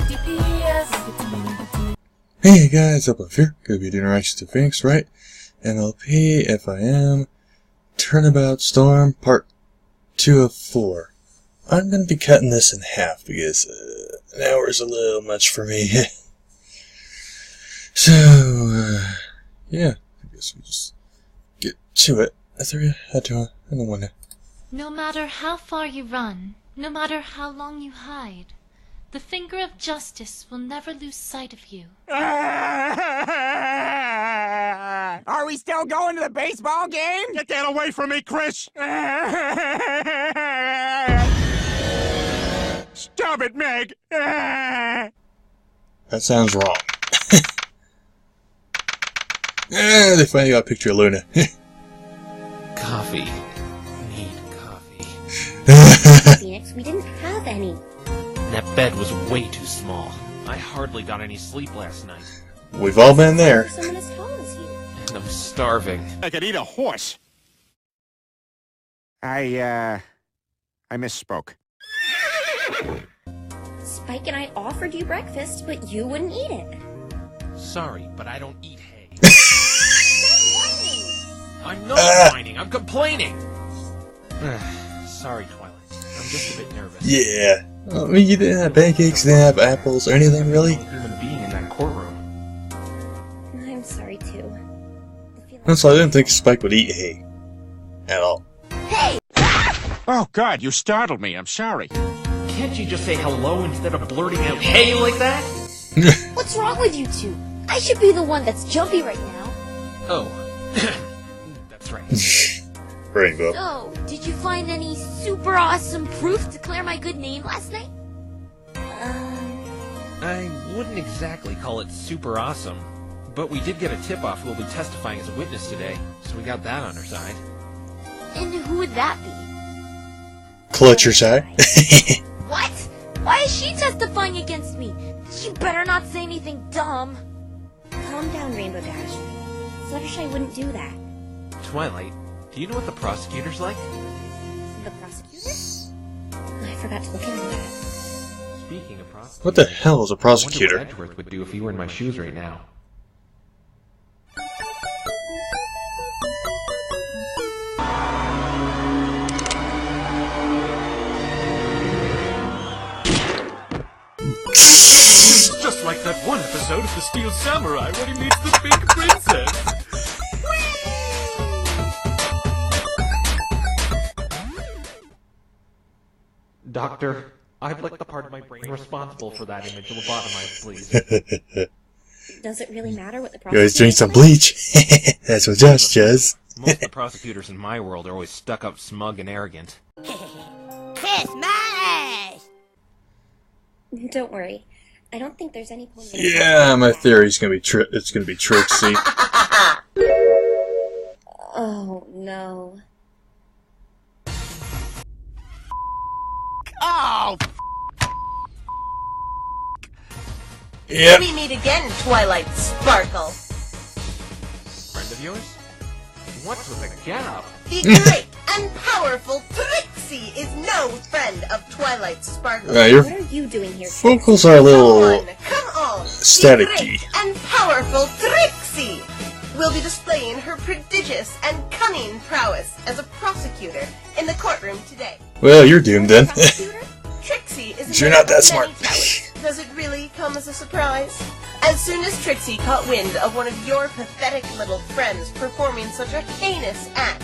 Hey guys, up here. Gonna be doing reactions to Phoenix Wright, MLP, FIM, Turnabout Storm, part 2 of 4. I'm gonna be cutting this in half because an hour is a little much for me. So, yeah, I guess we just get to it. I threw your head to in the window. No matter how far you run, no matter how long you hide, the finger of justice will never lose sight of you. Are we still going to the baseball game? Get that away from me, Chris! Stop it, Meg! That sounds wrong. They finally got a picture of Luna. Coffee. Need coffee. Phoenix, we didn't have any. That bed was way too small. I hardly got any sleep last night. We've all been there. Someone as tall as you. And I'm starving. I could eat a horse. I misspoke. Spike and I offered you breakfast, but you wouldn't eat it. Sorry, but I don't eat hay. Stop whining! I'm not whining, I'm complaining! Sorry, Twilight. I'm just a bit nervous. Yeah. I mean, you didn't have pancakes, didn't have apples, or anything, really? I'm a human being in that courtroom. I'm sorry, too. That's why I didn't think Spike would eat hay. At all. Hey! Oh, God, you startled me. I'm sorry. Can't you just say hello instead of blurting out hey like that? What's wrong with you two? I should be the one that's jumpy right now. Oh. That's right. Rainbow. So, did you find any super awesome proof to clear my good name last night? I wouldn't exactly call it super awesome, but we did get a tip-off who will be testifying as a witness today, so we got that on our side. And who would that be? Clutch your side. What? Why is she testifying against me? She better not say anything dumb. Calm down, Rainbow Dash. Fluttershy wouldn't do that. Twilight, do you know what the prosecutor's like? The prosecutor? I forgot to look into that. Speaking of prosecutors... What the hell is a I prosecutor? wonder what Edgeworth would do if he were in my shoes right now. It's just like that one episode of The Steel Samurai when he meets the pink princess. Doctor, I'd like the part of my brain responsible for that image lobotomized, please. Does it really matter what the You prosecutor always drink some bleach. That's what Josh does. Most of the prosecutors in my world are always stuck up, smug, and arrogant. Kiss my ass! Don't worry. I don't think there's any point in Yeah, my theory's gonna be it's gonna be Trixie. Oh, no. Oh! Yep. We meet again, Twilight Sparkle. Friend of yours? What's with the gap? The great and powerful Trixie is no friend of Twilight Sparkle. Your What are you doing here? vocals are a little Come on! staticky. The great and powerful Trixie will be displaying her prodigious and cunning prowess as a prosecutor in the courtroom today. Well, you're doomed then. Prosecutor? Trixie is You're not that smart. Does it really come as a surprise? As soon as Trixie caught wind of one of your pathetic little friends performing such a heinous act,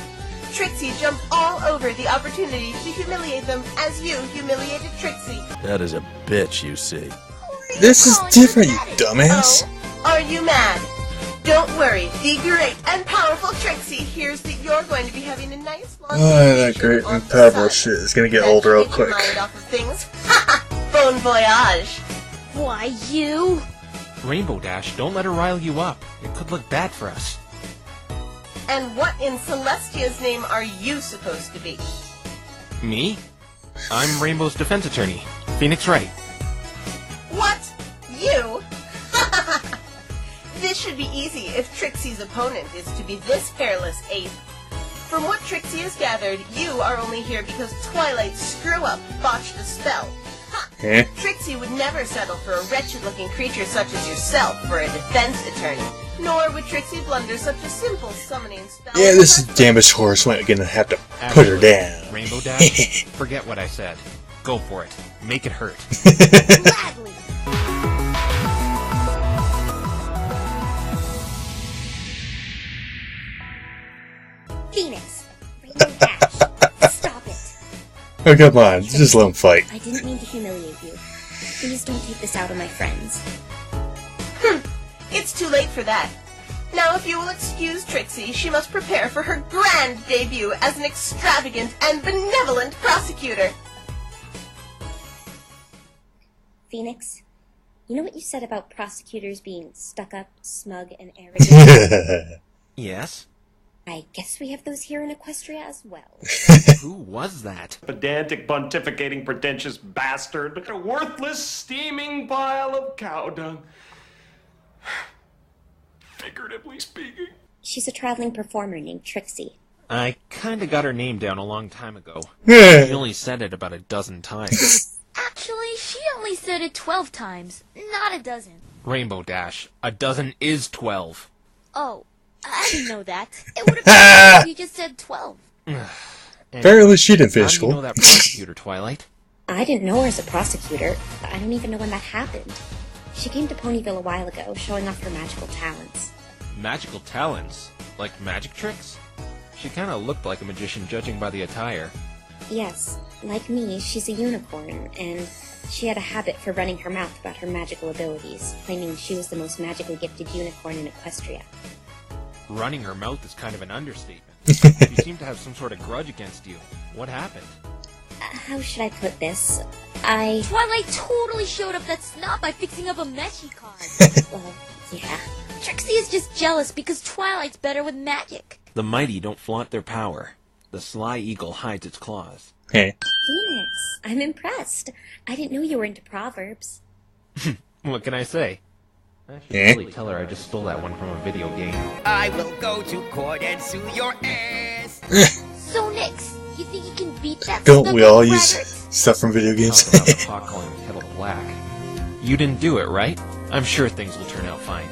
Trixie jumped all over the opportunity to humiliate them as you humiliated Trixie. That is a bitch, you see. This is different, you dumbass. Oh, are you mad? Don't worry, the great and powerful Trixie hears that you're going to be having a nice long That great vacation on and the powerful sun. shit is gonna get That old real should get your quick. mind off of things. Bon voyage. Why, you? Rainbow Dash, don't let her rile you up. It could look bad for us. And what in Celestia's name are you supposed to be? Me? I'm Rainbow's defense attorney, Phoenix Wright. What? You? This should be easy if Trixie's opponent is to be this hairless ape. From what Trixie has gathered, you are only here because Twilight's screw-up botched a spell. Ha! Eh? Trixie would never settle for a wretched-looking creature such as yourself for a defense attorney, nor would Trixie blunder such a simple summoning spell. Yeah, this damaged horse might gonna have to put her down. Rainbow Dash, forget what I said. Go for it. Make it hurt. Gladly. Phoenix, Rainbow Dash, stop it. Oh, come on. Just let him fight. I didn't mean to humiliate you. Please don't take this out on my friends. It's too late for that. Now, if you will excuse Trixie, she must prepare for her grand debut as an extravagant and benevolent prosecutor. Phoenix, you know what you said about prosecutors being stuck-up, smug, and arrogant? Yes? I guess we have those here in Equestria as well. Who was that? Pedantic, pontificating, pretentious bastard. A worthless, steaming pile of cow dung. Figuratively speaking. She's a traveling performer named Trixie. I kinda got her name down a long time ago. Yeah. She only said it about a dozen times. Actually, she only said it 12 times, not a dozen. Rainbow Dash, a dozen is 12. Oh, I didn't know that. It would have been if you just said 12. Apparently she didn't How finish do you know school. that prosecutor, Twilight? I didn't know her as a prosecutor. I don't even know when that happened. She came to Ponyville a while ago, showing off her magical talents. Magical talents? Like magic tricks? She kinda looked like a magician judging by the attire. Yes, like me, she's a unicorn, and she had a habit for running her mouth about her magical abilities, claiming she was the most magically gifted unicorn in Equestria. Running her mouth is kind of an understatement. She seemed to have some sort of grudge against you. What happened? How should I put this? Twilight totally showed up that snot by fixing up a Meshi card. Well, yeah. Trixie is just jealous because Twilight's better with magic. The mighty don't flaunt their power. The sly eagle hides its claws. Hey. Phoenix, I'm impressed. I didn't know you were into proverbs. What can I say? I should Eh? really tell her I just stole that one from a video game. I will go to court and sue your ass. So, Nix, you think you can beat that Don't stuck we all up use braggart? stuff from video games? Talk about the pot calling the kettle black. You didn't do it, right? I'm sure things will turn out fine.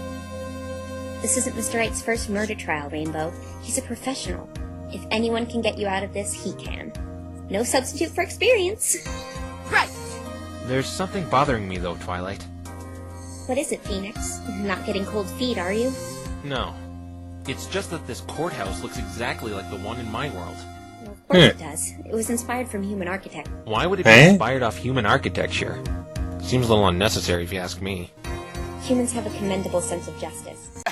This isn't Mr. Wright's first murder trial, Rainbow. He's a professional. If anyone can get you out of this, he can. No substitute for experience. Right. There's something bothering me, though, Twilight. What is it, Phoenix? Not getting cold feet, are you? No. It's just that this courthouse looks exactly like the one in my world. Well, of course it does. It was inspired from human architect. Why would it be inspired off human architecture? Seems a little unnecessary if you ask me. Humans have a commendable sense of justice.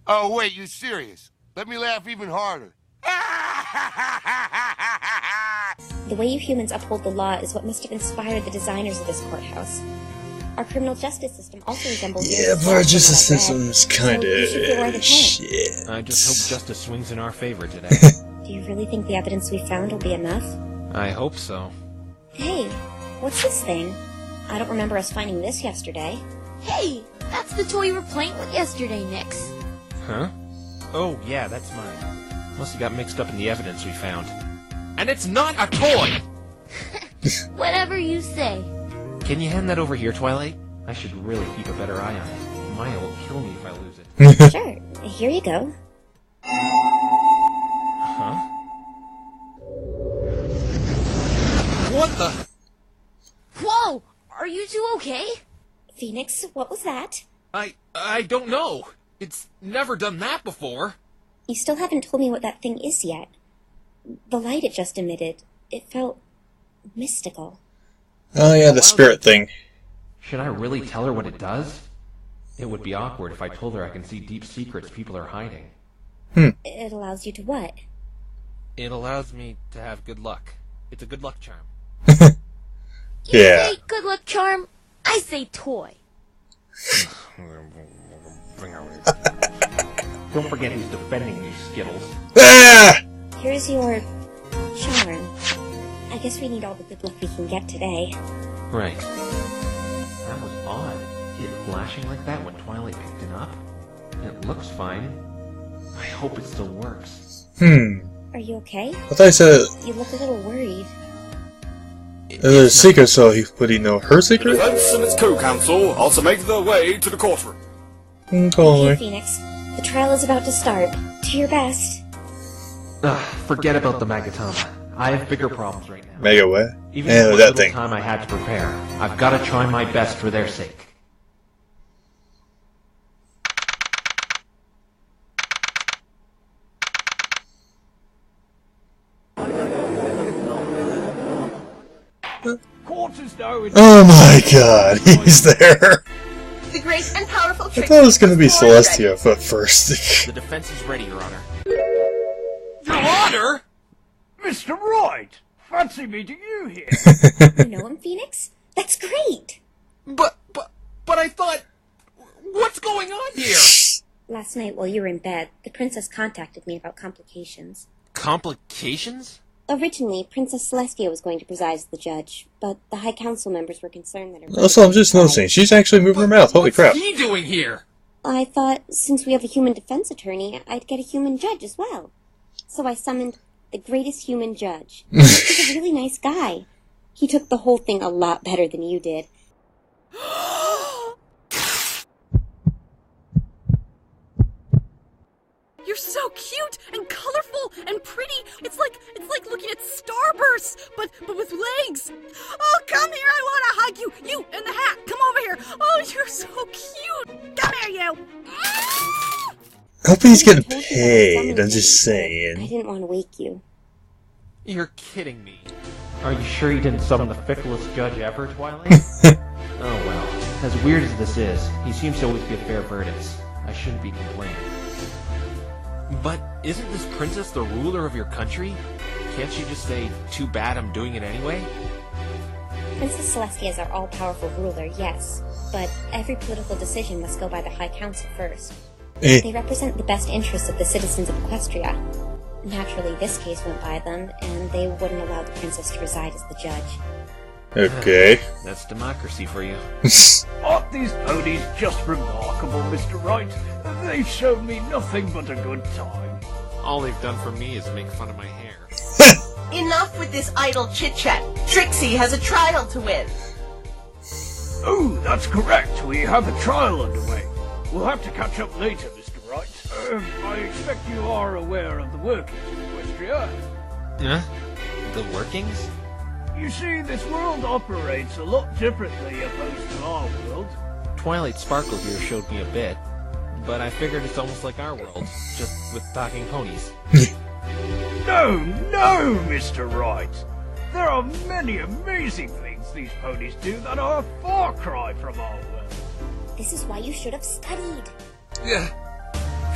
Oh, wait, you serious? Let me laugh even harder. The way you humans uphold the law is what must have inspired the designers of this courthouse. Our criminal justice system also resembles Yeah, yours, but our from justice what I've system read. is kind So you should feel right of at home. shit. I just hope justice swings in our favor today. Do you really think the evidence we found will be enough? I hope so. Hey, what's this thing? I don't remember us finding this yesterday. Hey, that's the toy you were playing with yesterday, Nix. Huh? Oh, yeah, that's mine. Must have got mixed up in the evidence we found. And it's not a toy! Whatever you say. Can you hand that over here, Twilight? I should really keep a better eye on it. Maya will kill me if I lose it. Sure, here you go. Huh? What the? Whoa! Are you two okay? Phoenix, what was that? I don't know. It's never done that before. You still haven't told me what that thing is yet. The light it just emitted, it felt mystical. Oh yeah, the spirit thing. Should I really tell her what it does? It would be awkward if I told her I can see deep secrets people are hiding. It allows you to what? It allows me to have good luck. It's a good luck charm. You Yeah. say good luck charm, I say toy. Don't forget who's defending these Skittles. Ah! Here's your charm. I guess we need all the good luck we can get today. Right. That was odd. It flashing like that when Twilight picked it up? It looks fine. I hope it still works. Are you okay? I thought I said You look a little worried. It's secret, so would he know her secret? The defense and its co-counsel also make their way to the courtroom. Okay, Phoenix. The trial is about to start. Do your best. Forget about the Magatama. I have bigger problems right now. Mega what? Even Yeah, with that the thing. time I had to prepare, I've got to try my best for their sake. Oh my god, he's there. The great and powerful I Trixie thought it was gonna be was born ready. Celestia at first. The defense is ready, Your Honor. Your Honor! Mr. Wright! Fancy meeting you here. You know him, Phoenix? That's great! But I thought... What's going on here? Last night while you were in bed, the princess contacted me about complications. Complications? Originally, Princess Celestia was going to preside as the judge, but the High Council members were concerned that her... Also, I'm just noticing, she's actually moving her mouth, holy crap. What's he doing here? I thought, since we have a human defense attorney, I'd get a human judge as well. So I summoned the greatest human judge. He's a really nice guy. He took the whole thing a lot better than you did. You're so cute and colorful and pretty. It's like looking at starbursts, but with legs. Oh, come here! I want to hug you. You in the hat. Come over here. Oh, you're so cute. Come here, you. I hope he's getting paid, I'm just I saying. didn't want to wake you. You're kidding me. Are you sure you didn't summon the ficklest judge ever, Twilight? Oh well. As weird as this is, he seems to always give fair verdicts. I shouldn't be complaining. But isn't this princess the ruler of your country? Can't she just say, too bad I'm doing it anyway? Princess Celestia is our all-powerful ruler, yes. But every political decision must go by the High Council first. They represent the best interests of the citizens of Equestria. Naturally, this case went by them, and they wouldn't allow the princess to preside as the judge. Okay. That's democracy for you. Aren't these ponies just remarkable, Mr. Wright? They've shown me nothing but a good time. All they've done for me is make fun of my hair. Enough with this idle chit-chat. Trixie has a trial to win. Oh, that's correct. We have a trial underway. We'll have to catch up later, Mr. Wright. I expect you are aware of the workings of Equestria. Huh? The workings? You see, this world operates a lot differently opposed to our world. Twilight Sparkle here showed me a bit, but I figured it's almost like our world, just with talking ponies. No, Mr. Wright. There are many amazing things these ponies do that are a far cry from our world. This is why you should have studied.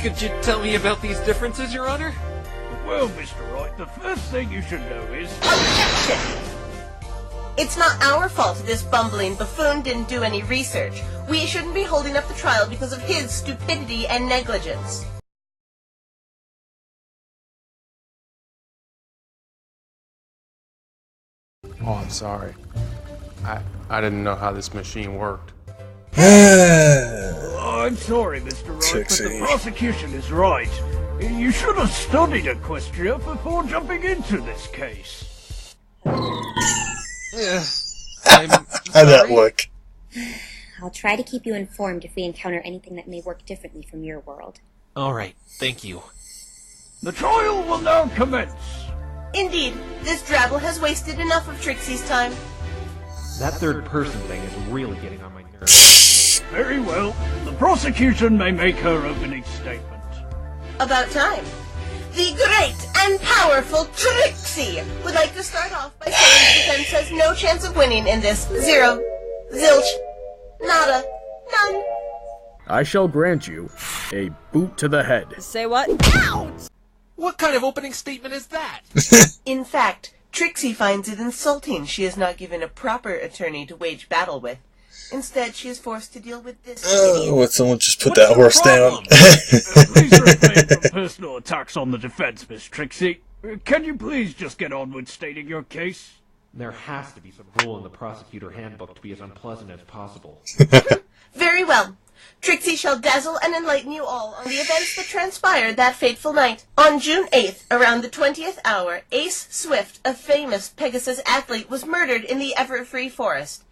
Could you tell me about these differences, Your Honor? Well, Mr. Wright, the first thing you should know is... Objection! It's not our fault this bumbling buffoon didn't do any research. We shouldn't be holding up the trial because of his stupidity and negligence. Oh, I'm sorry. I didn't know how this machine worked. I'm sorry, Mr. Wright, Trixie. but the prosecution is right. You should have studied Equestria before jumping into this case. How'd that look? I'll try to keep you informed if we encounter anything that may work differently from your world. Alright, thank you. The trial will now commence. Indeed, this drabble has wasted enough of Trixie's time. That third person thing is really getting on my nerves. Very well. The prosecution may make her opening statement. About time. The great and powerful Trixie would like to start off by saying the defense has no chance of winning in this. Zero. Zilch. Nada. None. I shall grant you a boot to the head. Say what? Ow! What kind of opening statement is that? In fact, Trixie finds it insulting she is not given a proper attorney to wage battle with. Instead, she is forced to deal with this idiot. Would someone just put that horse down? Please refrain from personal attacks on the defense, Miss Trixie. Can you please just get on with stating your case? There has to be some rule in the prosecutor handbook to be as unpleasant as possible. Very well. Trixie shall dazzle and enlighten you all on the events that transpired that fateful night. On June 8th, around the 20th hour, Ace Swift, a famous Pegasus athlete, was murdered in the Everfree Forest.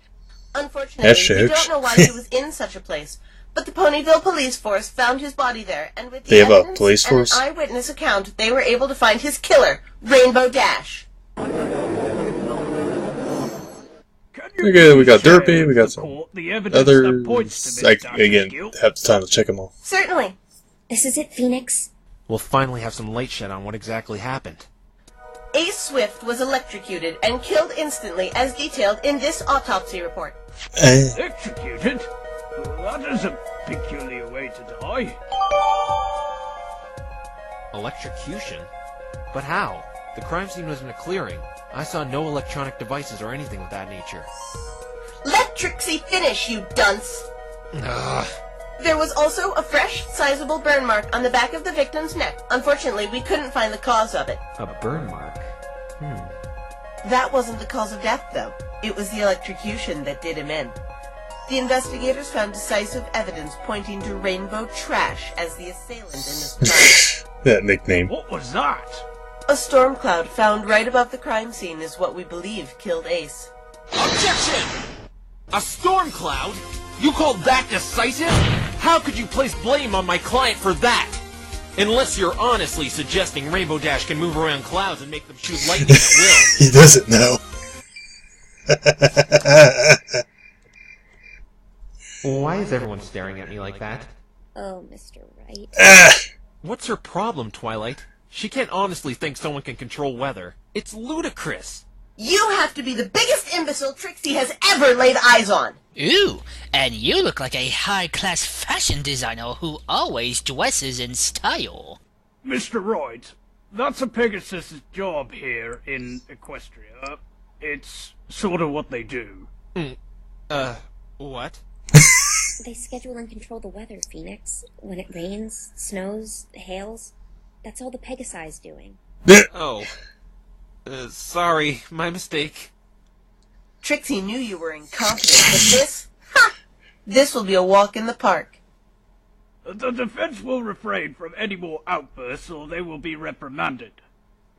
Unfortunately, we don't know why he was in such a place, but the Ponyville police force found his body there, and with the evidence and an eyewitness account, they were able to find his killer, Rainbow Dash. Okay, we got Derpy, we got some others. Again, have the time to check them all. Certainly. This is it, Phoenix. We'll finally have some light shed on what exactly happened. Ace Swift was electrocuted and killed instantly, as detailed in this autopsy report. Electrocuted? That is a peculiar way to die. Electrocution? But how? The crime scene was in a clearing. I saw no electronic devices or anything of that nature. Let Trixie finish, you dunce! Ugh. There was also a fresh, sizable burn mark on the back of the victim's neck. Unfortunately, we couldn't find the cause of it. A burn mark? That wasn't the cause of death, though. It was the electrocution that did him in. The investigators found decisive evidence pointing to Rainbow Trash as the assailant in this crime. That nickname. What was that? A storm cloud found right above the crime scene is what we believe killed Ace. Objection! A storm cloud? You called that decisive? How could you place blame on my client for that? Unless you're honestly suggesting Rainbow Dash can move around clouds and make them shoot lightning at will. He doesn't know. Why is everyone staring at me like that? Oh, Mr. Wright. What's her problem, Twilight? She can't honestly think someone can control weather. It's ludicrous. You have to be the biggest imbecile Trixie has ever laid eyes on. Ooh, and you look like a high-class fashion designer who always dresses in style. Mr. Wright, that's a Pegasus' job here in Equestria. It's sort of what they do. What? They schedule and control the weather, Phoenix. When it rains, snows, hails, that's all the Pegasi's doing. Oh. Sorry, my mistake. Trixie knew you were incompetent, but this? Ha! This will be a walk in the park. The defense will refrain from any more outbursts or they will be reprimanded.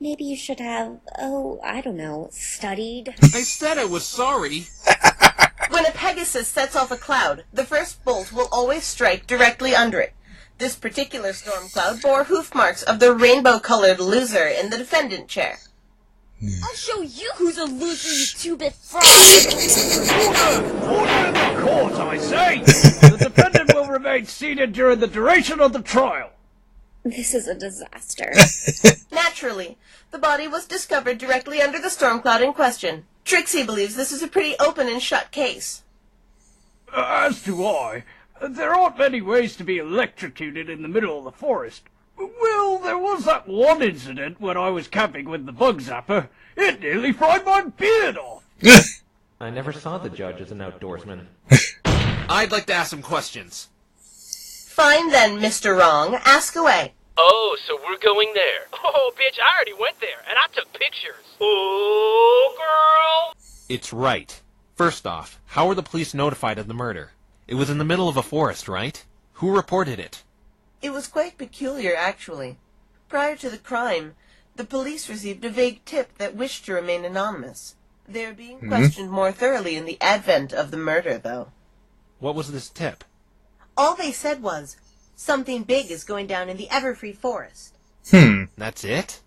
Maybe you should have, I don't know, studied. I said I was sorry. When a Pegasus sets off a cloud, the first bolt will always strike directly under it. This particular storm cloud bore hoof marks of the rainbow-colored loser in the defendant chair. I'll show you who's a loser, you two-bit fraud! Order in the court, I say! The defendant will remain seated during the duration of the trial. This is a disaster. Naturally, the body was discovered directly under the storm cloud in question. Trixie believes this is a pretty open and shut case. As do I. There aren't many ways to be electrocuted in the middle of the forest. Well, there was that one incident when I was camping with the bug zapper. It nearly fried my beard off. I never saw the judge as an outdoorsman. I'd like to ask some questions. Fine then, Mr. Wrong. Ask away. Oh, so we're going there. Oh, bitch, I already went there, and I took pictures. Oh, girl! It's right. First off, how were the police notified of the murder? It was in the middle of a forest, right? Who reported it? It was quite peculiar, actually. Prior to the crime, the police received a vague tip that wished to remain anonymous. They are being questioned more thoroughly in the advent of the murder, though. What was this tip? All they said was, something big is going down in the Everfree Forest. That's it?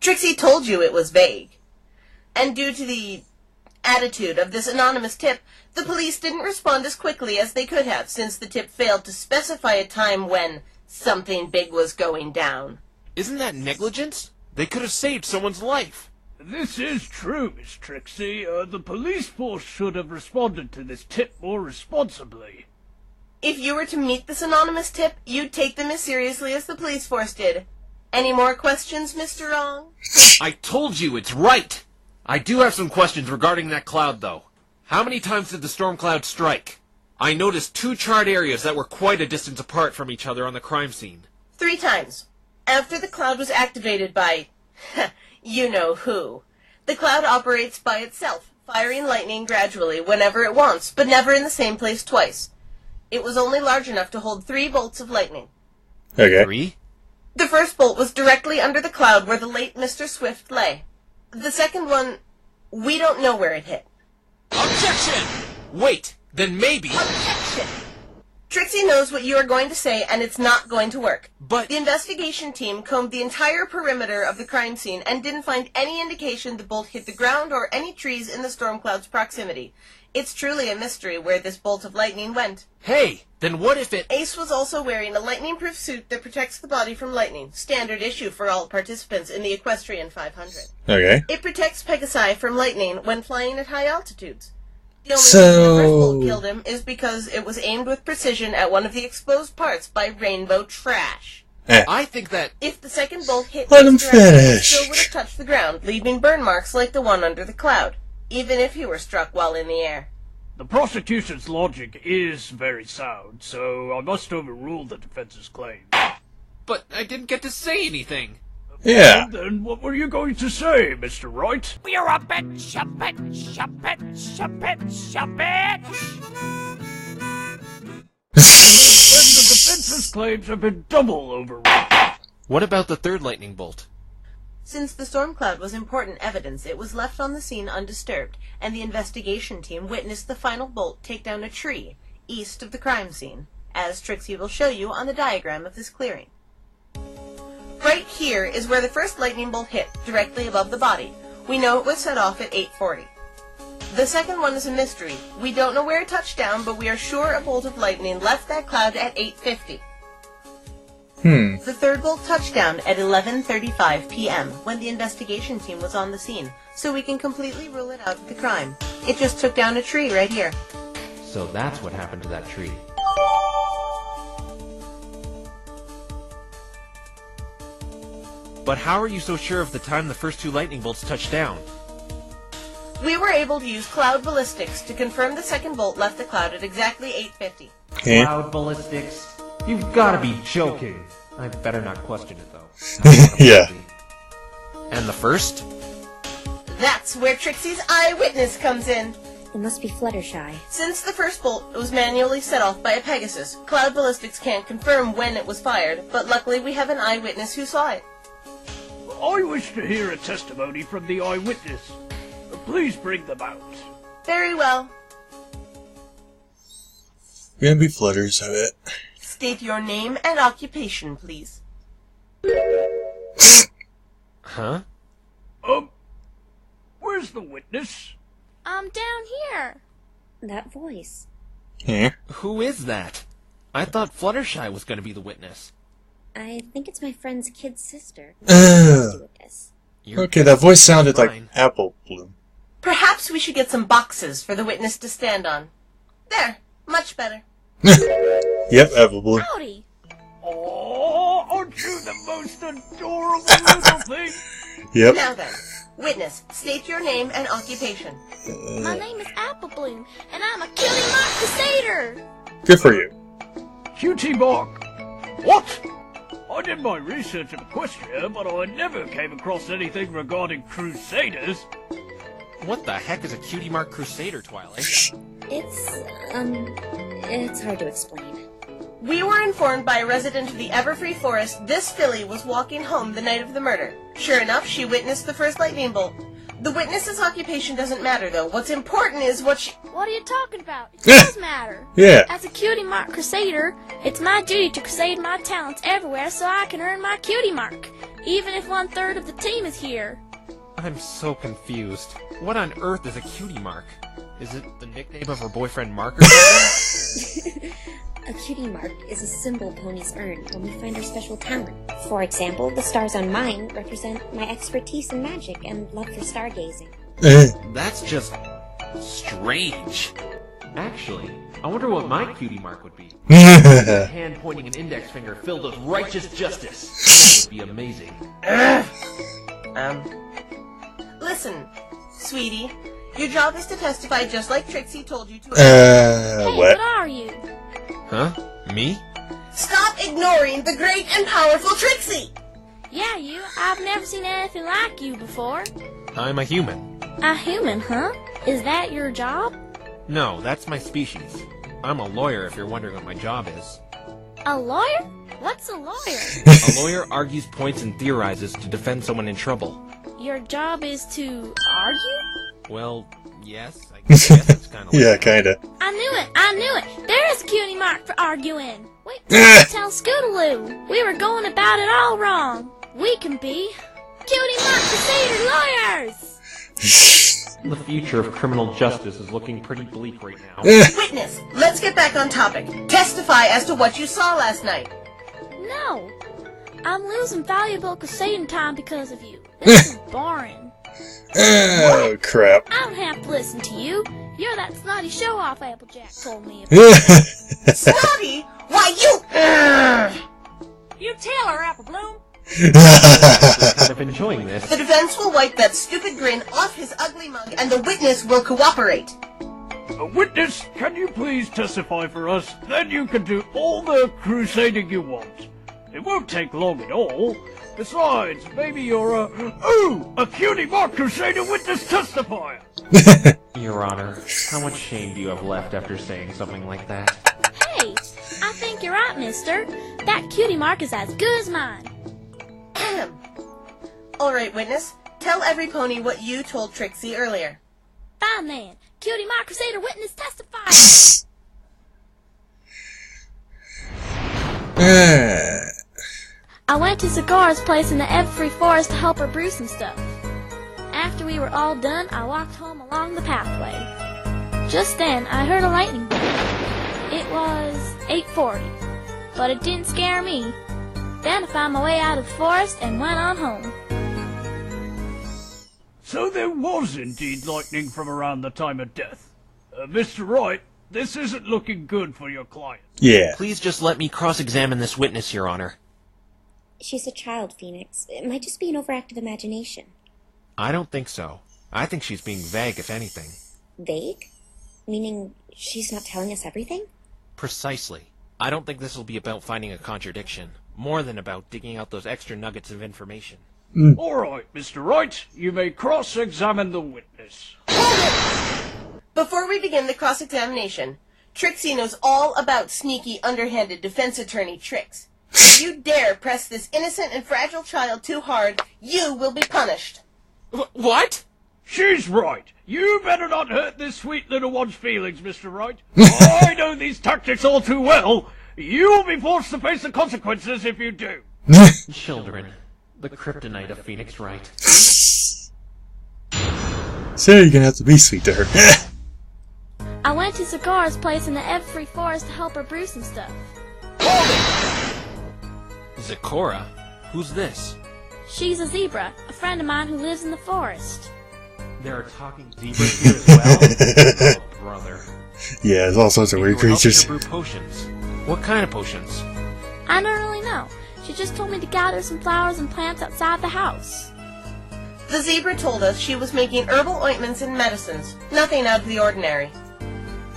Trixie told you it was vague. And due to the attitude of this anonymous tip, the police didn't respond as quickly as they could have, since the tip failed to specify a time when something big was going down. Isn't that negligence? They could have saved someone's life. This is true, Miss Trixie. The police force should have responded to this tip more responsibly. If you were to meet this anonymous tip, you'd take them as seriously as the police force did. Any more questions, Mr. Wrong? I told you it's right! I do have some questions regarding that cloud, though. How many times did the storm cloud strike? I noticed 2 charred areas that were quite a distance apart from each other on the crime scene. 3 times. After the cloud was activated by... you know who. The cloud operates by itself, firing lightning gradually whenever it wants, but never in the same place twice. It was only large enough to hold 3 bolts of lightning. Okay. 3? The first bolt was directly under the cloud where the late Mr. Swift lay. The second one, we don't know where it hit. Objection! Wait, then maybe... Objection! Trixie knows what you are going to say, and it's not going to work. But... The investigation team combed the entire perimeter of the crime scene and didn't find any indication the bolt hit the ground or any trees in the storm cloud's proximity. It's truly a mystery where this bolt of lightning went. Hey, then what if it... Ace was also wearing a lightning-proof suit that protects the body from lightning, standard issue for all participants in the Equestrian 500. Okay. It protects Pegasi from lightning when flying at high altitudes. The only reason the first bolt killed him is because it was aimed with precision at one of the exposed parts by rainbow trash. I think that... If the second bolt hit Let him Ace directly, it finish. still would have touched the ground, leaving burn marks like the one under the cloud, even if he were struck while in the air. The prosecution's logic is very sound, so I must overrule the defense's claim. But I didn't get to say anything. Yeah. And then what were you going to say, Mr. Wright? You're a bitch, a bitch, a bitch, a bitch, a bitch! And the defense's claims have been double overruled. What about the third lightning bolt? Since the storm cloud was important evidence, it was left on the scene undisturbed, and the investigation team witnessed the final bolt take down a tree east of the crime scene, as Trixie will show you on the diagram of this clearing. Right here is where the first lightning bolt hit, directly above the body. We know it was set off at 8:40. The second one is a mystery. We don't know where it touched down, but we are sure a bolt of lightning left that cloud at 8:50. The third bolt touched down at 11:35 p.m. when the investigation team was on the scene, so we can completely rule it out of the crime. It just took down a tree right here. So that's what happened to that tree. But how are you so sure of the time the first 2 lightning bolts touched down? We were able to use cloud ballistics to confirm the second bolt left the cloud at exactly 8:50. Cloud ballistics? You've gotta be joking. I better not question it, though. Yeah. And the first? That's where Trixie's eyewitness comes in. It must be Fluttershy. Since the first bolt was manually set off by a Pegasus, cloud ballistics can't confirm when it was fired, but luckily we have an eyewitness who saw it. I wish to hear a testimony from the eyewitness. Please bring them out. Very well. Gonna be flutters of it. State your name and occupation, please. Huh? Where's the witness? I'm down here. That voice. Yeah. Who is that? I thought Fluttershy was gonna be the witness. I think it's my friend's kid sister. Okay, that voice sounded like Apple Bloom. Perhaps we should get some boxes for the witness to stand on. There, much better. Yep, Apple Bloom. Howdy. Oh, aren't you the most adorable little thing? Yep. Now then, witness, state your name and occupation. My name is Apple Bloom, and I'm a Cutie Mark Crusader. Good for you. Cutie Mark. What? I did my research in Equestria, but I never came across anything regarding Crusaders. What the heck is a Cutie Mark Crusader, Twilight? It's hard to explain. We were informed by a resident of the Everfree Forest this filly was walking home the night of the murder. Sure enough, she witnessed the first lightning bolt. The witness's occupation doesn't matter, though. What's important is what she... What are you talking about? It does matter. Yeah. As a Cutie Mark Crusader, it's my duty to crusade my talents everywhere so I can earn my Cutie Mark, even if 1/3 of the team is here. I'm so confused. What on earth is a Cutie Mark? Is it the nickname of her boyfriend Mark or something? A cutie mark is a symbol ponies earn when we find our special talent. For example, the stars on mine represent my expertise in magic and love for stargazing. That's just... strange. Actually, I wonder what my cutie mark would be. A hand pointing an index finger filled with righteous justice. That would be amazing. Listen, sweetie, your job is to testify just like Trixie told you to. Hey, what are you? Huh? Me? Stop ignoring the great and powerful Trixie! Yeah, you. I've never seen anything like you before. I'm a human. A human, huh? Is that your job? No, that's my species. I'm a lawyer, if you're wondering what my job is. A lawyer? What's a lawyer? A lawyer argues points and theorizes to defend someone in trouble. Your job is to argue? Well, yes, I guess it's kind of like Yeah, kinda. I knew it! There is a cutie mark for arguing! Wait till I tell Scootaloo! We were going about it all wrong! We can be cutie mark crusader lawyers! The future of criminal justice is looking pretty bleak right now. Witness, let's get back on topic. Testify as to what you saw last night. No! I'm losing valuable crusading time because of you. This is boring. Oh, crap. I don't have to listen to you. You're that snotty show-off Applejack told me about. Snotty? Why, You tell her, Apple Bloom. Kind of enjoying this. The defense will wipe that stupid grin off his ugly mug, and the witness will cooperate. Witness, can you please testify for us? Then you can do all the crusading you want. It won't take long at all. Besides, maybe you're a cutie mark crusader witness testifier. Your Honor, how much shame do you have left after saying something like that? Hey, I think you're right, mister. That cutie mark is as good as mine. Alright, witness. Tell every pony what you told Trixie earlier. Fine then. Cutie mark crusader witness testify. I went to Cigar's place in the Everfree Forest to help her brew some stuff. After we were all done, I walked home along the pathway. Just then, I heard a lightning bolt. It was 8:40, but it didn't scare me. Then I found my way out of the forest and went on home. So there was indeed lightning from around the time of death. Mr. Wright, this isn't looking good for your client. Yeah. Please just let me cross-examine this witness, Your Honor. She's a child, Phoenix. It might just be an overactive imagination. I don't think so. I think she's being vague, if anything. Vague? Meaning she's not telling us everything? Precisely. I don't think this will be about finding a contradiction, more than about digging out those extra nuggets of information. All right, Mr. Wright, you may cross-examine the witness. Before we begin the cross-examination, Trixie knows all about sneaky, underhanded defense attorney tricks. If you dare press this innocent and fragile child too hard, you will be punished. What? She's right. You better not hurt this sweet little one's feelings, Mr. Wright. I know these tactics all too well. You'll be forced to face the consequences if you do. Children, the kryptonite of Phoenix Wright. So you're gonna have to be sweet to her. I went to Cigar's place in the Everfree Forest to help her brew some stuff. Zecora? Who's this? She's a zebra, a friend of mine who lives in the forest. There are talking zebras here as well? Oh, brother. Yeah, there's all sorts of weird creatures. Brew potions. What kind of potions? I don't really know. She just told me to gather some flowers and plants outside the house. The zebra told us she was making herbal ointments and medicines. Nothing out of the ordinary.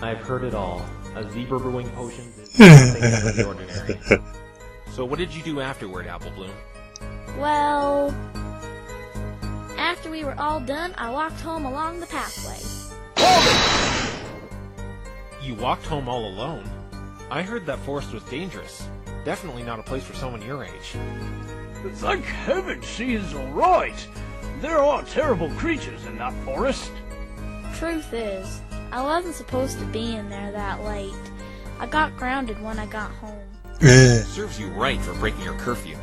I've heard it all. A zebra brewing potions is nothing out of the ordinary. So what did you do afterward, Apple Bloom? Well, after we were all done, I walked home along the pathway. You walked home all alone? I heard that forest was dangerous. Definitely not a place for someone your age. Thank heaven she is all right. There are terrible creatures in that forest. Truth is, I wasn't supposed to be in there that late. I got grounded when I got home. Serves you right for breaking your curfew.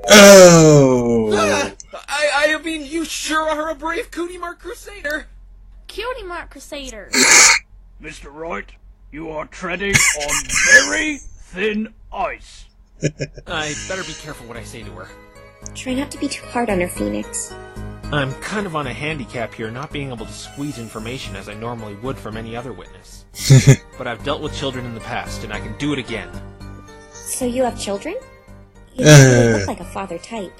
Oh! I mean, you sure are a brave Cutie Mark Crusader. Cutie Mark Crusader. Mr. Wright, you are treading on very thin ice. I better be careful what I say to her. Try not to be too hard on her, Phoenix. I'm kind of on a handicap here, not being able to squeeze information as I normally would from any other witness. But I've dealt with children in the past, and I can do it again. So you have children? You don't really look like a father type.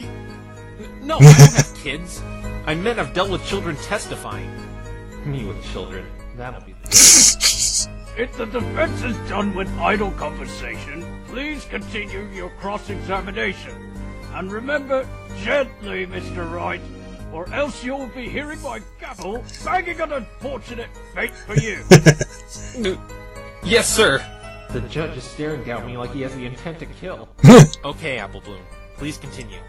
No, I don't have kids. I meant I've dealt with children testifying. Me with children. That'll be the If the defense is done with idle conversation, please continue your cross-examination. And remember, gently, Mr. Wright, or else you'll be hearing my gavel banging an unfortunate fate for you. Yes, sir! The judge is staring at me like he has the intent to kill. Okay, Apple Bloom. Please continue.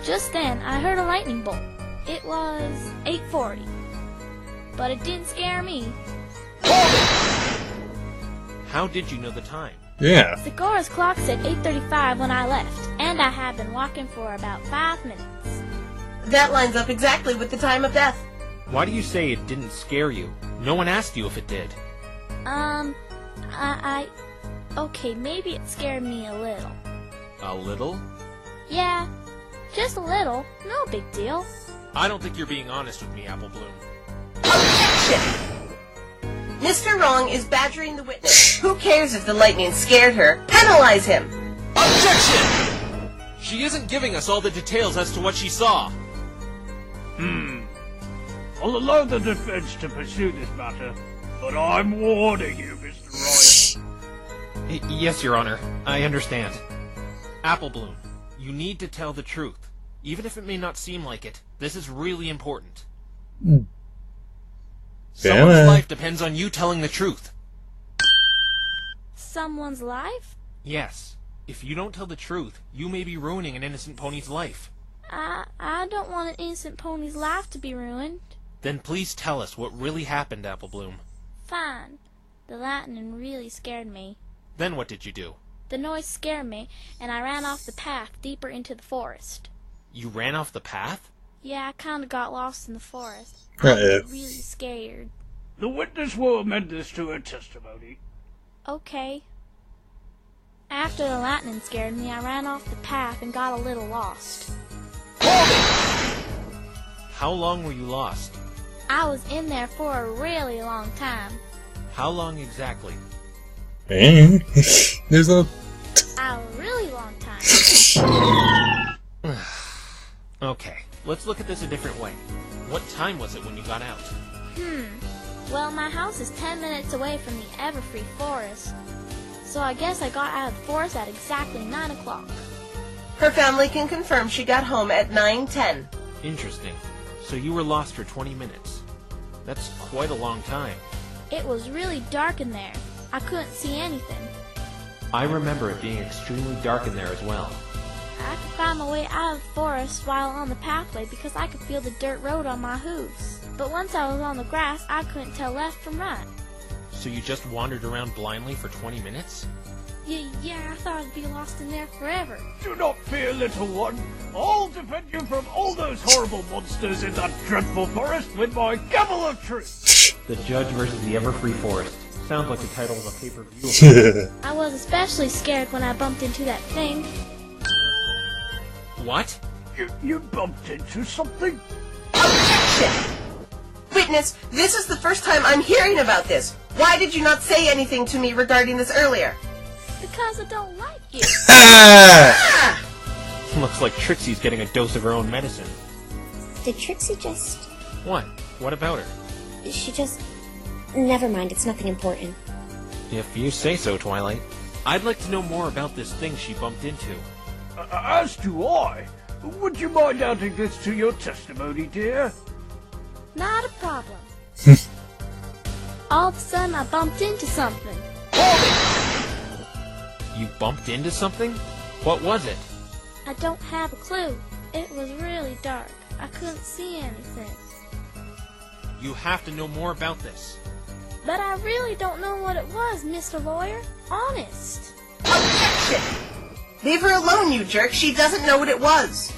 Just then, I heard a lightning bolt. It was 8:40. But it didn't scare me. How did you know the time? Yeah. Segura's clock said 8:35 when I left, and I had been walking for about 5 minutes. That lines up exactly with the time of death. Why do you say it didn't scare you? No one asked you if it did. Okay, maybe it scared me a little. A little? Yeah, just a little. No big deal. I don't think you're being honest with me, Apple Bloom. Mr. Wrong is badgering the witness. Who cares if the lightning scared her? Penalize him! Objection! She isn't giving us all the details as to what she saw. I'll allow the defense to pursue this matter, but I'm warning you, Mr. Wright. Yes, Your Honor. I understand. Apple Bloom, you need to tell the truth. Even if it may not seem like it, this is really important. Someone's life depends on you telling the truth. Someone's life? Yes. If you don't tell the truth, you may be ruining an innocent pony's life. I don't want an innocent pony's life to be ruined. Then please tell us what really happened, Apple Bloom. Fine. The lightning really scared me. Then what did you do? The noise scared me, and I ran off the path deeper into the forest. You ran off the path? Yeah, I kinda got lost in the forest. I was really scared. The witness will amend this to her testimony. Okay. After the lightning scared me, I ran off the path and got a little lost. How long were you lost? I was in there for a really long time. How long exactly? There's a really long time. Okay, let's look at this a different way. What time was it when you got out? Well, my house is 10 minutes away from the Everfree Forest, so I guess I got out of the forest at exactly 9 o'clock. Her family can confirm she got home at 9:10. Interesting. So you were lost for 20 minutes. That's quite a long time. It was really dark in there. I couldn't see anything. I remember it being extremely dark in there as well. I could find my way out of the forest while on the pathway because I could feel the dirt road on my hooves. But once I was on the grass, I couldn't tell left from right. So you just wandered around blindly for 20 minutes? Yeah, I thought I'd be lost in there forever. Do not fear, little one. I'll defend you from all those horrible monsters in that dreadful forest with my gavel of truth. The Judge versus the Everfree Forest. Sounds like the title of a pay-per-view. I was especially scared when I bumped into that thing. What? You bumped into something? Objection! Witness, this is the first time I'm hearing about this. Why did you not say anything to me regarding this earlier? Because I don't like you. Looks like Trixie's getting a dose of her own medicine. Did Trixie just... What? What about her? She just... Never mind, it's nothing important. If you say so, Twilight. I'd like to know more about this thing she bumped into. As do I. Would you mind adding this to your testimony, dear? Not a problem. All of a sudden, I bumped into something. You bumped into something? What was it? I don't have a clue. It was really dark. I couldn't see anything. You have to know more about this. But I really don't know what it was, Mr. Lawyer. Honest. Objection! Leave her alone, you jerk. She doesn't know what it was.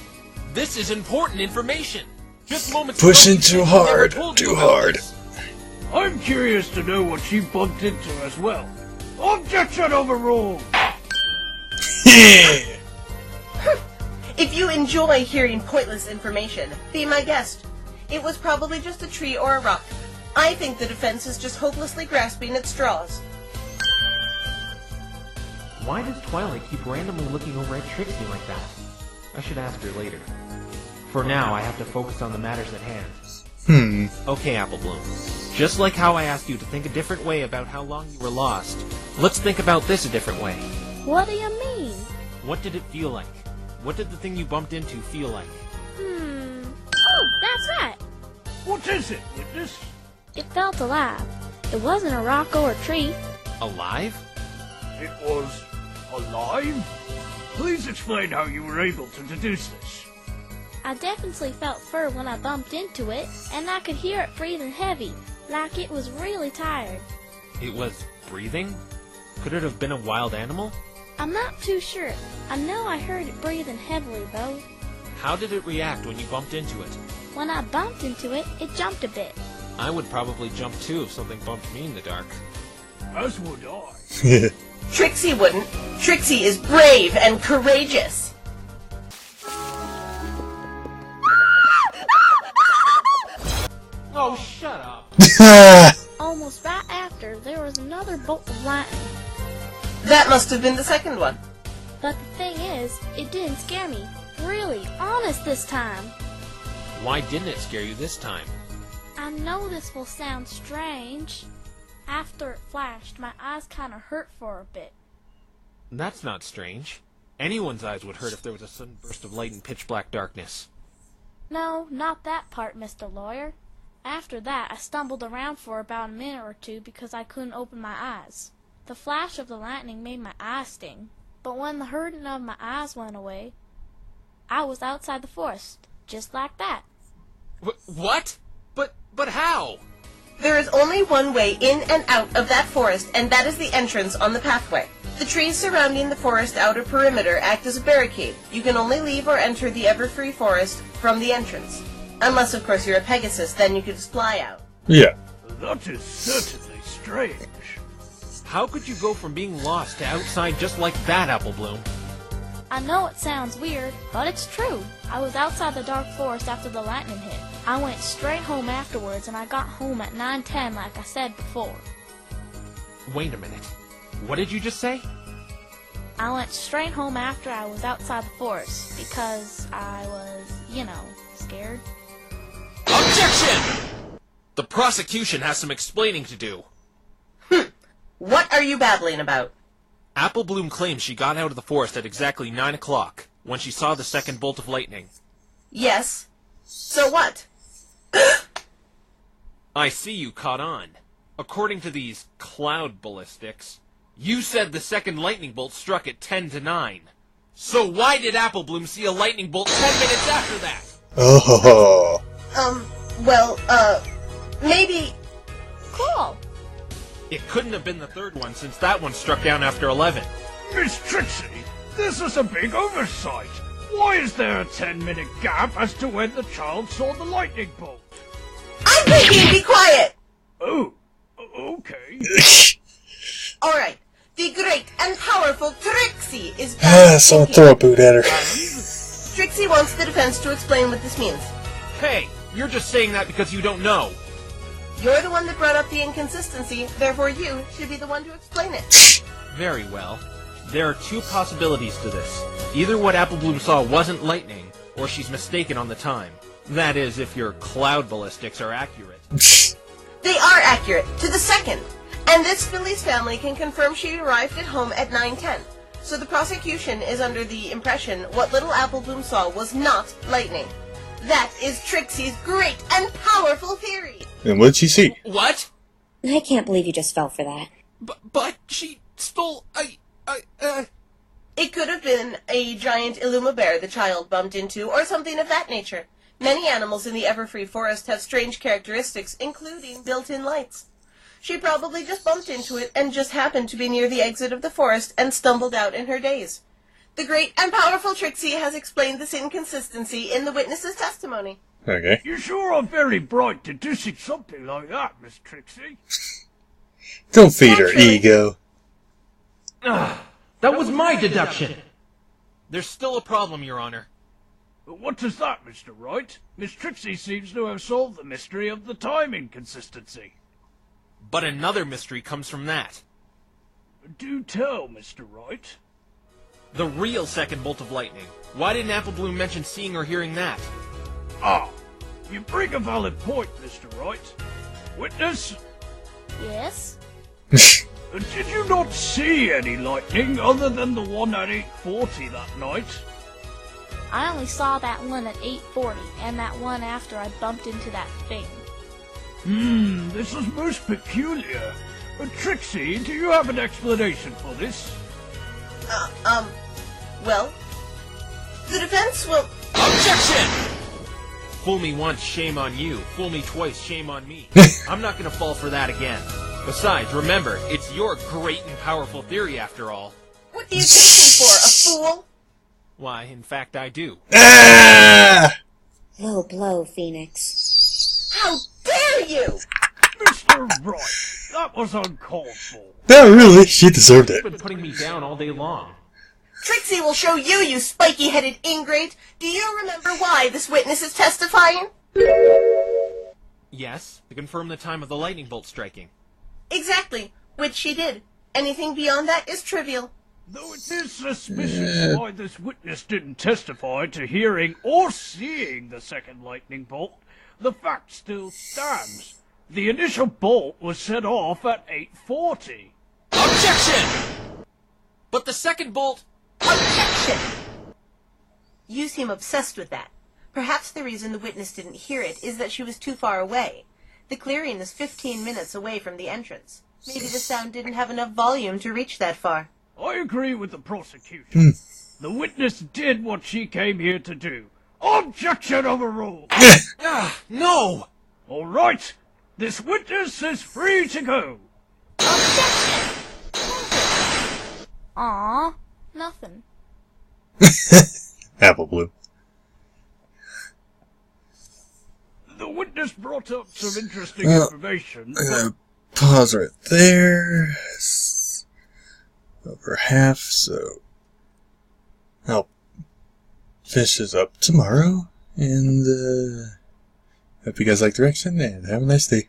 This is important information. Just moments pushing too hard. Too hard. I'm curious to know what she bumped into as well. Objection overruled. If you enjoy hearing pointless information, be my guest. It was probably just a tree or a rock. I think the defense is just hopelessly grasping at straws. Why does Twilight keep randomly looking over at Trixie like that? I should ask her later. For now, I have to focus on the matters at hand. Okay, Apple Bloom. Just like how I asked you to think a different way about how long you were lost, let's think about this a different way. What do you mean? What did it feel like? What did the thing you bumped into feel like? Oh, that's right. What is it, witness? It felt alive. It wasn't a rock or a tree. Alive? It was alive? Please explain how you were able to deduce this. I definitely felt fur when I bumped into it, and I could hear it breathing heavy, like it was really tired. It was breathing? Could it have been a wild animal? I'm not too sure. I know I heard it breathing heavily, though. How did it react when you bumped into it? When I bumped into it, it jumped a bit. I would probably jump too if something bumped me in the dark. As would I. Trixie wouldn't. Trixie is brave and courageous. Oh, shut up. Almost right after, there was another bolt of lightning. That must have been the second one. But the thing is, it didn't scare me. Really, honest this time. Why didn't it scare you this time? I know this will sound strange. After it flashed, my eyes kind of hurt for a bit. That's not strange. Anyone's eyes would hurt if there was a sudden burst of light in pitch-black darkness. No, not that part, Mr. Lawyer. After that, I stumbled around for about a minute or two because I couldn't open my eyes. The flash of the lightning made my eyes sting, but when the hurting of my eyes went away, I was outside the forest, just like that. What? But how? There is only one way in and out of that forest, and that is the entrance on the pathway. The trees surrounding the forest outer perimeter act as a barricade. You can only leave or enter the ever-free forest from the entrance. Unless, of course, you're a Pegasus, then you can just fly out. Yeah. That is certainly strange. How could you go from being lost to outside just like that, Apple Bloom? I know it sounds weird, but it's true. I was outside the dark forest after the lightning hit. I went straight home afterwards, and I got home at 9:10 like I said before. Wait a minute. What did you just say? I went straight home after I was outside the forest, because I was, scared. Objection! The prosecution has some explaining to do. What are you babbling about? Apple Bloom claims she got out of the forest at exactly 9 o'clock, when she saw the second bolt of lightning. Yes. So what? I see you caught on. According to these cloud ballistics, you said the second lightning bolt struck at 10 to 9. So why did Apple Bloom see a lightning bolt 10 minutes after that? Oh. Maybe... Cool. It couldn't have been the third one since that one struck down after 11. Miss Trixie, this is a big oversight. Why is there a 10-minute gap as to when the child saw the lightning bolt? I'm thinking, be quiet! Oh, okay. Alright, the great and powerful Trixie is back. Someone throw a boot at her. Trixie wants the defense to explain what this means. Hey, you're just saying that because you don't know. You're the one that brought up the inconsistency, therefore you should be the one to explain it. Very well. There are two possibilities to this. Either what Apple Bloom saw wasn't lightning, or she's mistaken on the time. That is, if your cloud ballistics are accurate. They are accurate, to the second. And this Philly's family can confirm she arrived at home at 9:10. So the prosecution is under the impression what little Apple Bloom saw was not lightning. That is Trixie's great and powerful theory. And what'd she see? What? I can't believe you just fell for that. But she stole It could have been a giant Illuma bear the child bumped into, or something of that nature. Many animals in the Everfree Forest have strange characteristics, including built-in lights. She probably just bumped into it and just happened to be near the exit of the forest and stumbled out in her daze. The great and powerful Trixie has explained this inconsistency in the witness's testimony. Okay. You sure are very bright deducing something like that, Miss Trixie. Don't feed her ego. That was my deduction. There's still a problem, Your Honor. What does that, Mr. Wright? Miss Trixie seems to have solved the mystery of the time inconsistency. But another mystery comes from that. Do tell, Mr. Wright. The real second bolt of lightning. Why didn't Apple Bloom mention seeing or hearing that? You bring a valid point, Mr. Wright. Witness? Yes? Did you not see any lightning other than the one at 8:40 that night? I only saw that one at 8:40 and that one after I bumped into that thing. This is most peculiar. Trixie, do you have an explanation for this? Well, the defense will... Objection! Fool me once, shame on you. Fool me twice, shame on me. I'm not gonna fall for that again. Besides, remember, it's your great and powerful theory after all. What do you take me for, a fool? Why, in fact, I do. Low blow, Phoenix. How dare you! Mr. Wright, that was uncalled for. No, really, she deserved it. You've been putting me down all day long. Trixie will show you, you spiky-headed ingrate. Do you remember why this witness is testifying? Yes, to confirm the time of the lightning bolt striking. Exactly, which she did. Anything beyond that is trivial. Though it is suspicious why this witness didn't testify to hearing or seeing the second lightning bolt, the fact still stands. The initial bolt was set off at 8:40. Objection! But the second bolt... Objection! You seem obsessed with that. Perhaps the reason the witness didn't hear it is that she was too far away. The clearing is 15 minutes away from the entrance. Maybe the sound didn't have enough volume to reach that far. I agree with the prosecution. The witness did what she came here to do. Objection overruled! No! All right, this witness is free to go. Objection! Aw, nothing. Apple blue. The witness brought up some interesting information. I'm gonna pause right there. It's over half, so I'll finish this up tomorrow. And hope you guys like direction and have a nice day.